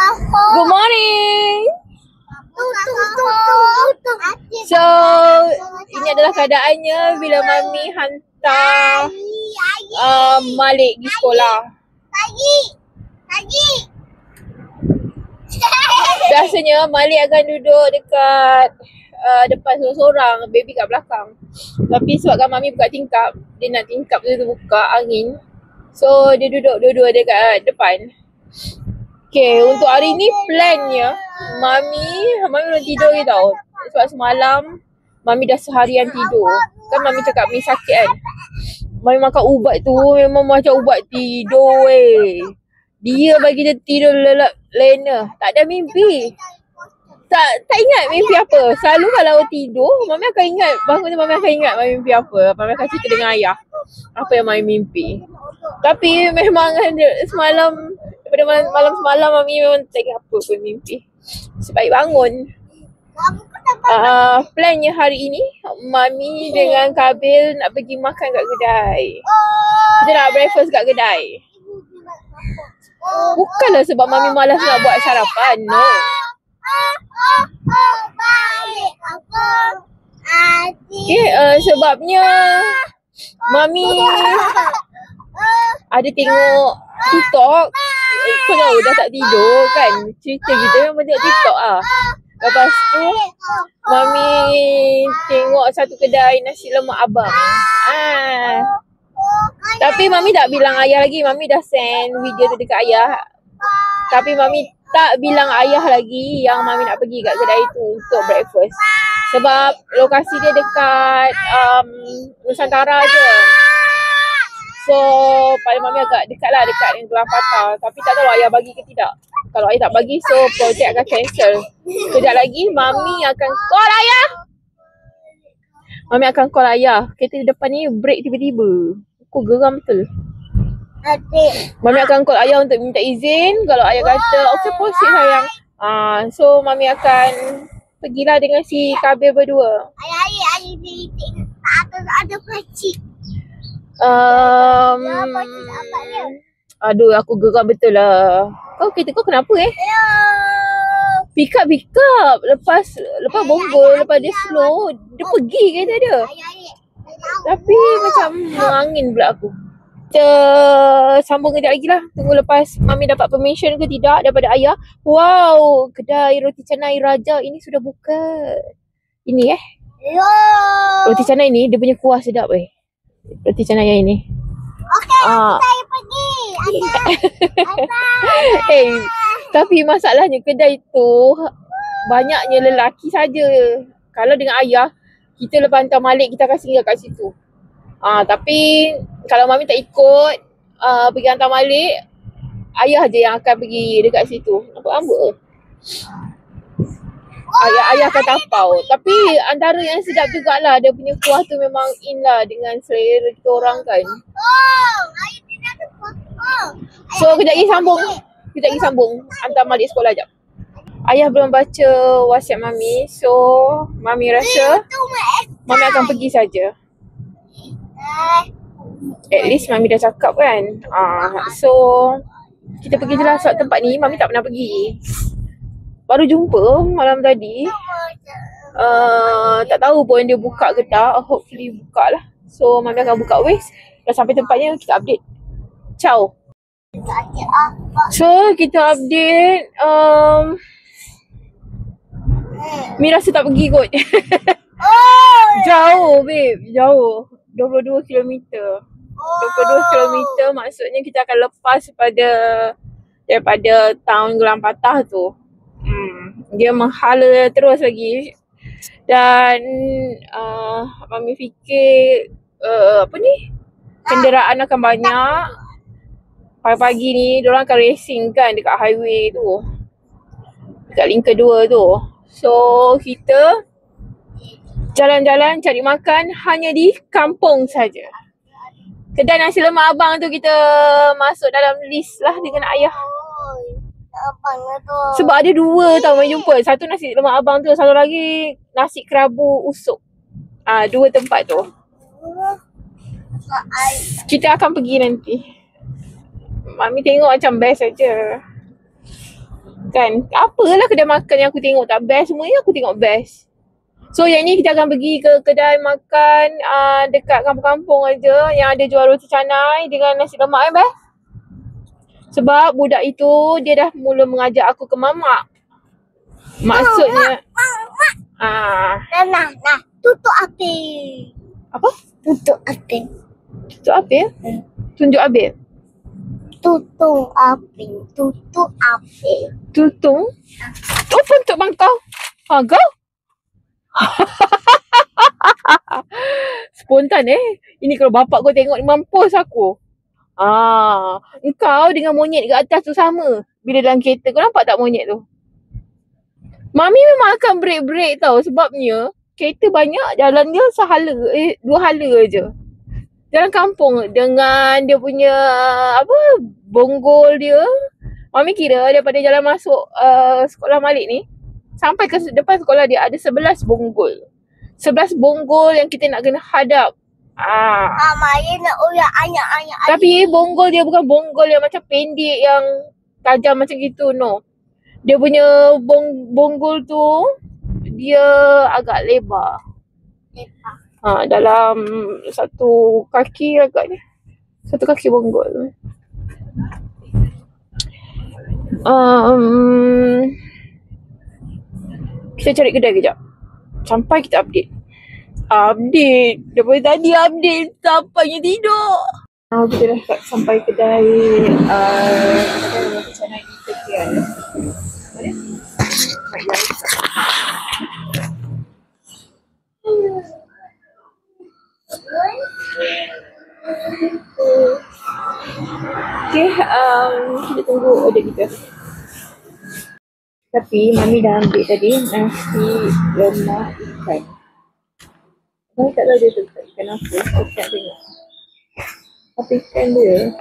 Good morning. So, ini adalah keadaannya bila Mami hantar Malik di sekolah. Biasanya Malik akan duduk dekat depan seorang-seorang, baby kat belakang. Tapi sebabkan Mami buka tingkap, dia nak tingkap tu buka angin. So, dia duduk dua-dua dekat depan. Okay, untuk hari ni plannya Mami belum tidur je tau. Sebab semalam Mami dah seharian tidur. Kan Mami cakap Mami sakit kan. Mami makan ubat tu memang macam ubat tidur Dia bagi dia tidur lena. Tak ada mimpi. Tak ingat mimpi apa. Selalu kalau tidur Mami akan ingat. Bangun tu Mami akan ingat Mami mimpi apa. Mami akan cerita dengan ayah apa yang Mami mimpi. Tapi memang semalam, daripada malam semalam Mami memang tak ingat apa pun mimpi. Sebaik bangun. Plannya hari ini Mami dengan Kabil nak pergi makan kat kedai. Kita nak breakfast kat kedai. Bukanlah sebab Mami malas nak buat sarapan. No. Okay, sebabnya Mami ada tengok TikTok. Kau tahu dah tak tidur kan. Cerita kita memang tengok TikTok lah. Lepas tu Mami tengok satu kedai nasi lemak abang. Tapi Mami tak bilang ayah lagi. Mami dah send video tu dekat ayah. Tapi Mami tak bilang ayah lagi yang Mami nak pergi kat kedai tu untuk breakfast. Sebab lokasi dia dekat Nusantara je. So pada Mami agak dekat dengan Gelang Patah. Tapi tak tahu ayah bagi ke tidak. Kalau ayah tak bagi, so projek akan cancel. Sekejap lagi Mami akan call ayah. Mami akan call ayah. Kereta depan ni break tiba-tiba. Aku geram betul. Mami akan call ayah untuk minta izin. Kalau ayah kata okay proceed sayang. So Mami akan pergilah dengan si Kabil berdua. Ayah ada pacik. Aduh, aku geram betul lah. Kereta kau kenapa Pick up. Lepas bonggol, lepas dia slow, dia pergi kereta dia. Tapi macam angin pula aku. Kita sambung kejap lagi lah. Tunggu lepas Mami dapat permission ke tidak daripada ayah. Wow, kedai roti canai Raja ini sudah buka. Ini roti canai ni dia punya kuah sedap roti canai yang ini. Okey, saya pergi. Tapi masalahnya kedai tu banyaknya lelaki saja. Kalau dengan ayah, kita lepas hantar Malik kita akan singgah kat situ. Tapi kalau Mami tak ikut pergi hantar Malik, ayah je yang akan pergi dekat situ. Nampak Ayah akan tapau. Tapi antara yang sedap jugalah, dia punya kuah tu memang in lah dengan selera kita orang kan. So kejap lagi sambung. Hantar Malik sekolah jap. Ayah belum baca WhatsApp Mami. So Mami rasa Mami akan pergi saja. At least Mami dah cakap kan. So kita pergi je lah sebab tempat ni Mami tak pernah pergi. Baru jumpa malam tadi. Tak tahu pun dia buka ke tak. Hopefully buka lah. So Mami akan buka ways. Dah sampai tempatnya kita update. Ciao. So kita update. Mi rasa tak pergi kot. Jauh babe. Jauh 22 km. 22 km maksudnya kita akan lepas daripada town Gelang Patah tu. Dia menghala terus lagi. Dan Mami fikir kenderaan akan banyak. Pagi-pagi ni diorang akan racing kan dekat highway tu, dekat link kedua tu. So kita jalan-jalan cari makan hanya di kampung saja. Kedai nasi lemak abang tu kita masuk dalam list lah dengan ayah. Sebab ada dua tau Mami jumpa. Satu nasi lemak abang tu, satu lagi nasi kerabu usuk. Dua tempat tu. Kita akan pergi nanti. Mami tengok macam best saja. Kan? Apalah kedai makan yang aku tengok tak best, semuanya aku tengok best. So yang ni kita akan pergi ke kedai makan dekat kampung-kampung aja yang ada jual roti canai dengan nasi lemak best. Sebab budak itu dia dah mula mengajak aku ke mamak. Maksudnya Nah, tutup api. apa? Tutup api. Tutup apa ya? Tunjuk Abil. Tutup api. Tutup api. Tutung. Apa untuk bangkau? Kau? Spontan Ini kalau bapak kau tengok mampus aku. Engkau dengan monyet kat atas tu sama. Bila dalam kereta kau nampak tak monyet tu? Mami memang akan break tau. Sebabnya kereta banyak, jalan dia dua hala je. Jalan kampung dengan dia punya bonggol dia. Mami kira daripada jalan masuk sekolah Malik ni sampai ke depan sekolah dia ada 11 bonggol. 11 bonggol yang kita nak kena hadap. Maya nak uyak ayak. Tapi bonggol dia bukan bonggol yang macam pendek yang tajam macam gitu, no. Dia punya bonggol tu dia agak lebar. Dalam satu kaki agaknya. Satu kaki bonggol. Kita cari kedai kejap. Sampai kita update. Daripada tadi update sampainya tidur. Kita dah sampai kedai roti canai di Tekian. Mana? Okay, kita tunggu order kita. Tapi Mami dah ambil tadi nasi lemak ikan. Mami tak tahu dia tu ikan apa. Saya tak tengok. Apa ikan dia?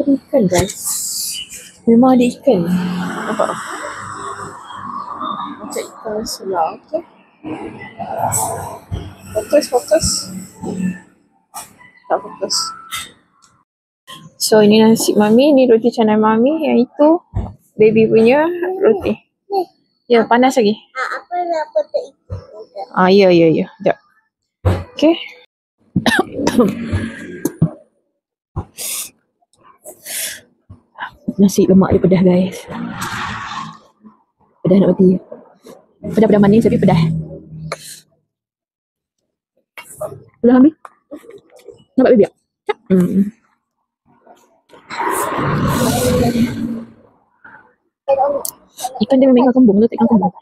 Ada ikan guys. Memang ada ikan. Nampak? Macam ikan selah. Okay. Fokus. Tak fokus. So ini nasi Mami, ni roti canai Mami, yang itu baby punya roti. Ya, panas lagi. Apa nak petik itu? Ya. Sekejap. Okay. Nasi lemak dia pedas guys. Pedas nak mati. Pedas manis tapi pedas. Pedas ambil. Nampak baby tak? Ikan dia memang ikan kembung tu, ikan kembung.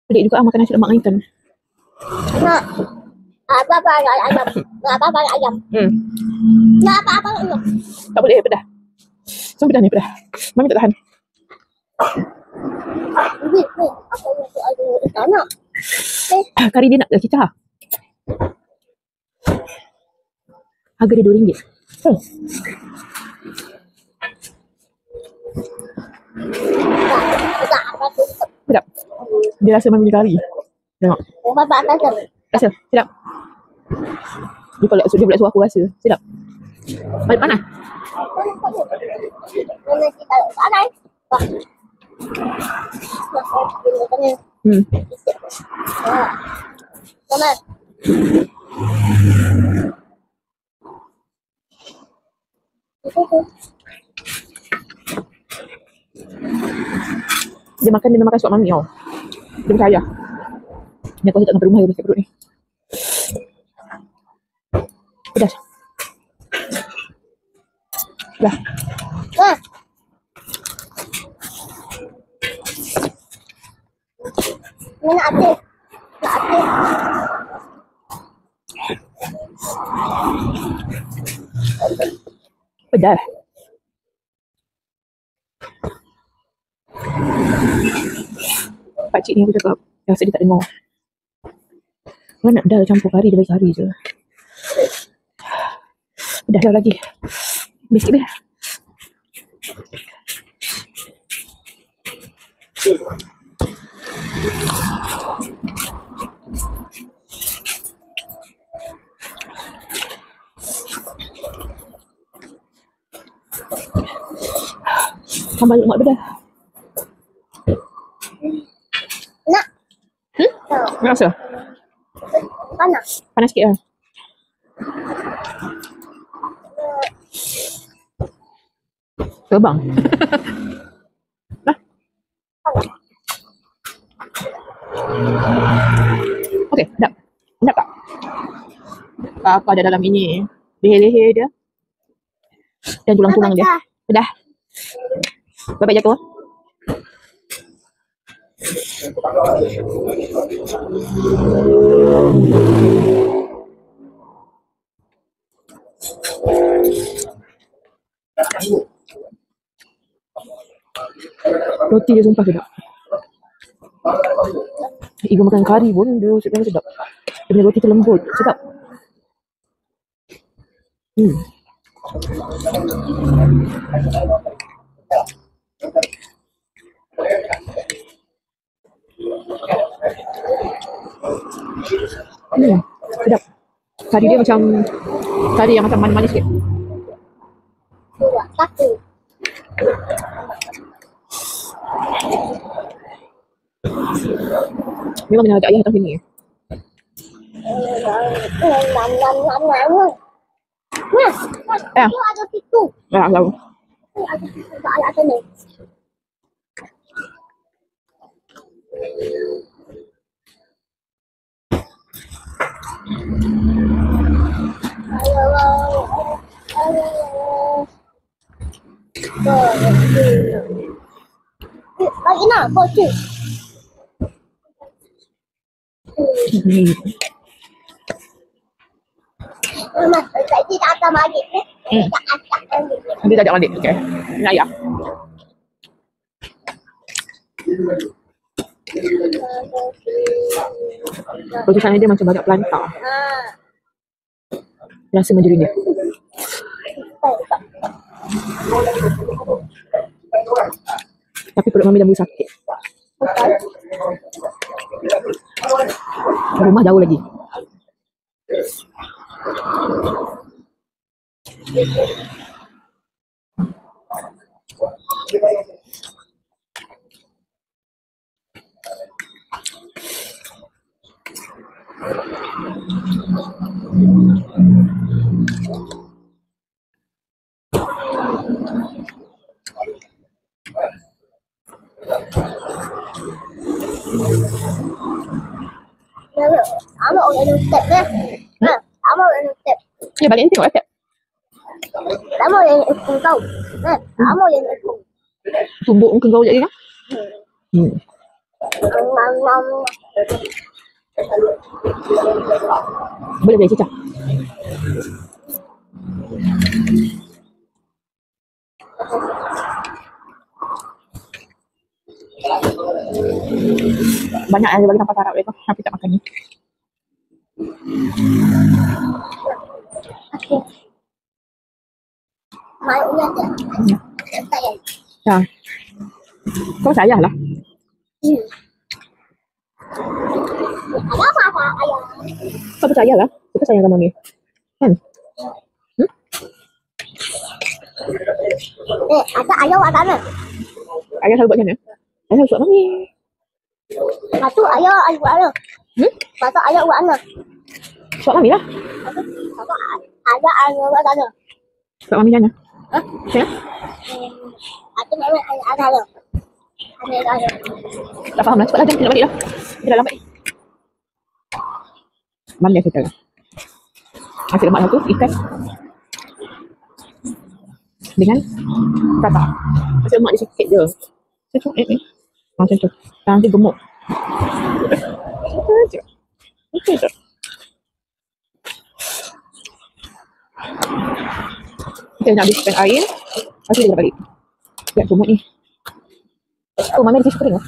Pelik juga makan nasi lemak dengan ikan. Nak apa ayam? Nak apa ayam? Nak apa ayam? Tak boleh pedas. Semua pedas ni pedas. Mami tak tahan. Wait, apa itu ada ikan nak? Kari dia nak ke kita? Harga dia RM2. Apa tu? Sedap. Dia rasa Mami punya kari. Tengok. Apa atas? Rasa. Sedap. Dia pula suruh aku rasa. Sedap. Panas. Mana kita panas? Mana? Dia makan suap Mami tau. Dia percaya. Ni aku tak sampai rumah dia sakit perut ni. Pedas. Dah. Mana ada? Pedas. Pakcik ni aku cakap, rasa dia tak dengar. Mana nak dah campur kari, dia bagi kari je. Pedas lah lagi. Biskit dia. Tambah lemak bedah. Nak. Rasa? Panas. Panas sikit lah. Terbang. Nah. Okey, sedap. Sedap tak? Apa ada dalam ini? Leher-leher dia. Dan tulang-tulang dia. Dah. Bapak jatuh. Roti dia sumpah sedap. Ibu makan kari pun dia sedap. Dia punya roti tu lembut. Sedap. Sedap. Kari dia macam kari yang macam manis-manis sikit. Satu. Memang kena ajak ayah datang sini. Nah, tu ada pintu. Ah, tahu. Tu ada pintu kat arah sana. Lagi nak, koci. Mas, tadi tak ada balik. Tak acak balik. Nanti tak ajak balik. Okey. Ini ayah. Roti sana dia macam banyak pelanta. Rasa mandarin dia. Tapi perut mami dah mula sakit. Rumah jauh lagi. Ama orang yang step ni. Ama orang yang step. Ya balik ni tengok lah. Ama yang ikut kau. Ama yang ikut. Tumbuk muka kau jadi kan? Boleh boleh cicah. Banyak yang dia bagi tanpa sarap dia tu. Tapi tak makan ni. Okey. Malunya dia. Sayang. Ya. Kau sayang lah. Ada apa-apa ayah? Kau percaya lah. Kita sayang sama mami. Kan? Ada ayah awak mana? Ayah selalu buat macam mana? Ayah selalu buat mami. Lepas tu ayah buat mana? Lepas tu ayah buat mana? Buat mami lah. Lepas tu ada ayah buat mana? Buat mami nanya. Macam mana? Ada mana ayah ada. Ada. Tak faham lah. Cepatlah jom kita nak balik lah. Kita dah lambat ni. Mami dah settle. Nasi lemak satu, ikan. Dengan prata. Nasi lemak dia sikit je. Macam tu. Macam tu. Nanti gemuk. Macam tu. Kita nak habiskan air. Lepas tu kita dah balik. Sekejap gemuk ni. Oh, mami ada tisu kering lah.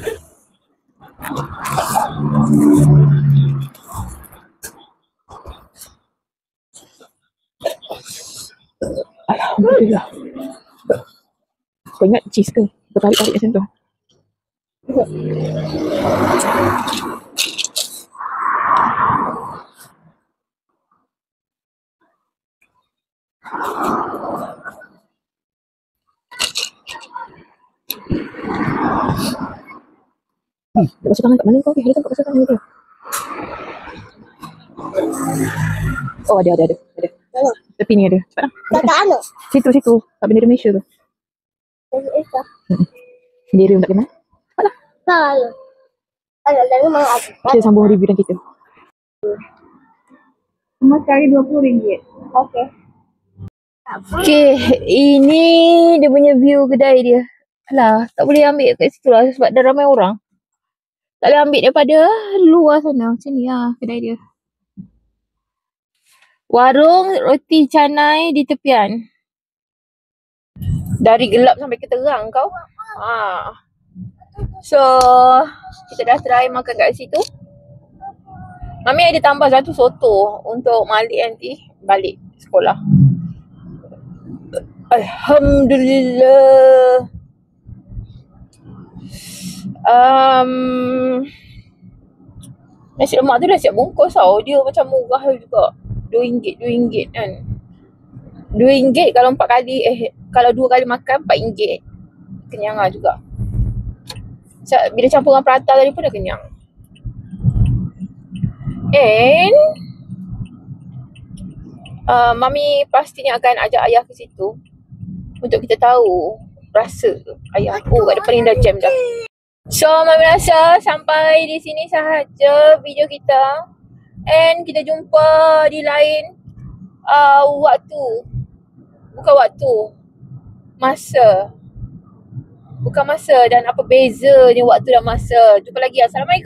Alhamdulillah. Kau ingat cheese ke? Bertarik-tarik macam tu. Nak basuh tangan kat mana kau? Hari kan kau basuh tangan tu. Oh, ada. Tepi ni ada. Cepat lah. Tak ada. Situ. Kat bendera Malaysia tu. Bendera tak kenal. Cepatlah. Tak ada. Ada rumah aku. Kita sambung review dan kita. Rumah sekali RM20. Okey. Okay, ini dia punya view kedai dia. Alah, tak boleh ambil kat situ lah sebab dah ramai orang. Tak boleh ambil daripada luar sana. Macam ni lah kedai dia. Warung roti canai di tepian. Dari gelap sampai ke terang kau. So, kita dah try makan kat situ. Mami ada tambah satu soto untuk Malik nanti balik sekolah. Alhamdulillah. Nasi lemak tu dah siap bungkus tau. Dia macam murah juga. RM2 kan. RM2 kalau 4 kali, kalau 2 kali makan RM4. Kenyang lah juga. Bila campur dengan prata tadi pun dah kenyang. And Mami pastinya akan ajak ayah ke situ untuk kita tahu rasa ayah. Oh, kat depan ni dah jam dah. So, Mami rasa sampai di sini sahaja video kita. And kita jumpa di lain waktu. Bukan waktu. Masa. Bukan masa dan apa bezanya waktu dan masa. Jumpa lagi. Assalamualaikum.